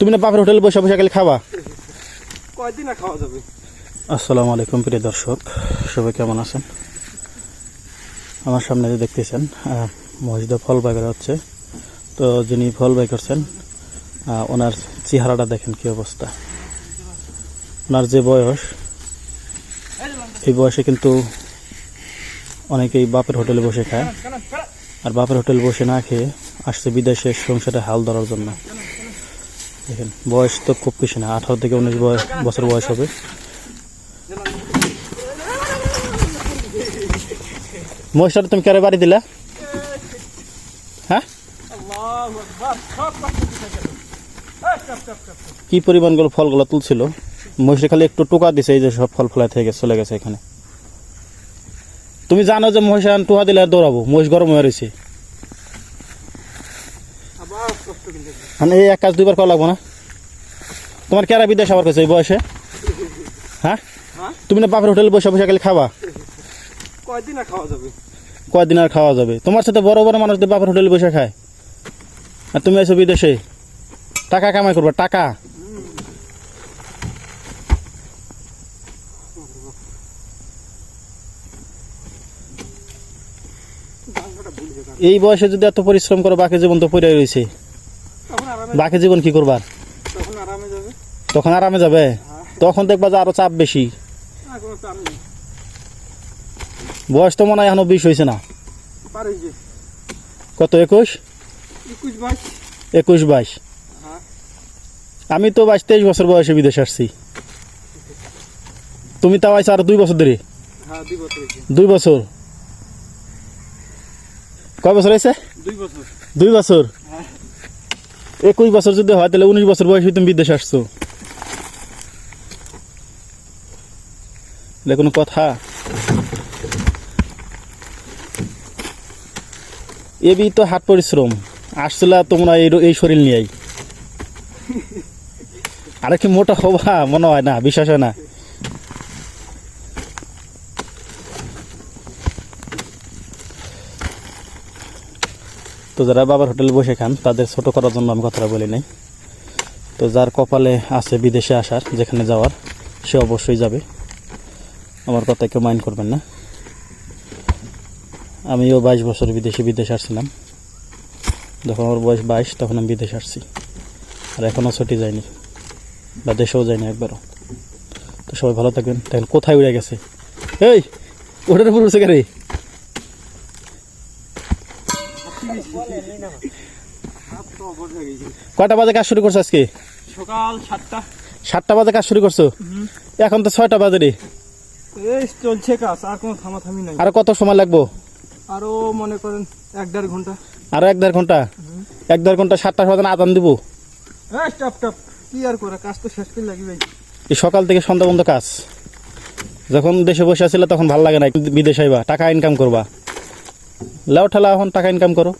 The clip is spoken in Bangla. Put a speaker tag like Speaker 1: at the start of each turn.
Speaker 1: তুমি না বাপের হোটেলে বসে বসে গেলে খাওয়া?
Speaker 2: কয়দিন আর খাওয়া যাবে?
Speaker 1: আসসালামু আলাইকুম প্রিয় দর্শক, সবাই কেমন আছেন? আমার সামনে যে দেখতেছেন মসজিদে ফল বাই করা হচ্ছে। তো যিনি ফল বাই করছেন ওনার চেহারাটা দেখেন কি অবস্থা। ওনার যে বয়স, এই বয়সে কিন্তু অনেকেই বাপের হোটেলে বসে খায়, আর বাপের হোটেল বসে না খেয়ে আসছে বিদেশের সংসারে হাল ধরার জন্য। দেখেন বয়স তো খুব বেশি না, 18 থেকে 19 বছর বয়স হবে। মহিষটা তুমি কেন বাড়ি দিলা? হ্যাঁ, কি পরিমাণ গুলো ফলগুলো তুলছিল, মহিষে খালি একটু টোকা দিছে, এই যে সব ফল ফলাই থেকে চলে গেছে এখানে। তুমি জানো যে মহিষ টোকা দিলে আর দৌড়াবো, মহিষ গরম হয়ে রয়েছে। মানে এই এক কাজ দুইবার করা লাগবো না? তোমার কেরা বিদেশ আবার কাছে এই বয়সে? হ্যাঁ, তুমি না বাপের হোটেলে বসে বসে গেলে খাওয়া?
Speaker 2: কয়দিন আর খাওয়া যাবে?
Speaker 1: কয়দিন আর খাওয়া যাবে? তোমার সাথে বড় বড় মানুষদের বাপের হোটেলে বসে খায়, আর তুমি আছো বিদেশে টাকা কামাই করবা। টাকা এই বয়সে যদি এত পরিশ্রম করো, বাকি জীবন তো পড়ে রয়েছে। বাকি জীবন কি করবা? তখন আরামে যাবে। তখন দেখবা যে আরো চাপ বেশি। বয়স তো মনে হয় এখনো 20 হয়েছে না? কত? 21, 22। আমি তো 22-23 বছর বয়সে বিদেশে আসছি। তুমি তাও আইছো আরো 2 বছর ধরে। 2 বছর? কয় বছর হয়েছে? 2 বছর। 21 বছর যদি হয় তাহলে 19 বছর বয়সে তুমি বিদেশে আসছো। এটা কোনো কথা? এবি তো হাত পরিশ্রম আসছিল তোমরা এই শরীর নিয়েই। আরে কি মোটা হবা? মনে হয় না, বিশ্বাস হয় না। তো যারা বাবার হোটেলে বসে খান তাদের ছোট করার জন্য আমি কথাটা বলি নাই। তো যার কপালে আছে বিদেশে আসার, যেখানে যাওয়ার, সে অবশ্যই যাবে। আমার কথা কেউ মাইন্ড করবেন না। আমিও 22 বছর বিদেশে আসছিলাম। যখন আমার বয়স 22 তখন আমি বিদেশে আসছি, আর এখনও ছুটি যায়নি বা দেশেও যায়নি একবারও। তো সবাই ভালো থাকবেন। দেখেন কোথায় উড়ে গেছে, এই ওটার উপর উঠছে রে। কয়টা বাজে কাজ শুরু করছো আজকে?
Speaker 2: সকাল 7টা
Speaker 1: বাজে কাজ শুরু করছো? এখন তো 6টা বাজে রে।
Speaker 2: এই চলছে কাজ, আর কোনো থামাথামি নাই।
Speaker 1: আর কত সময় লাগবো?
Speaker 2: আরো মনে করেন 1-1.5 ঘন্টা।
Speaker 1: আরো 1-1.5 ঘন্টা? 1-1.5 ঘন্টা 7টা বাজে আজান দিব।
Speaker 2: টপ কি আর করে, কাজ তো শেষ করে লাগবে।
Speaker 1: এই সকাল থেকে সন্ধ্যা পর্যন্ত কাজ। যখন দেশে বসে আছিলে তখন ভালো লাগে না, বিদেশে আইবা টাকা ইনকাম করবা। লাও ঠেলা এখন টাকা ইনকাম করো।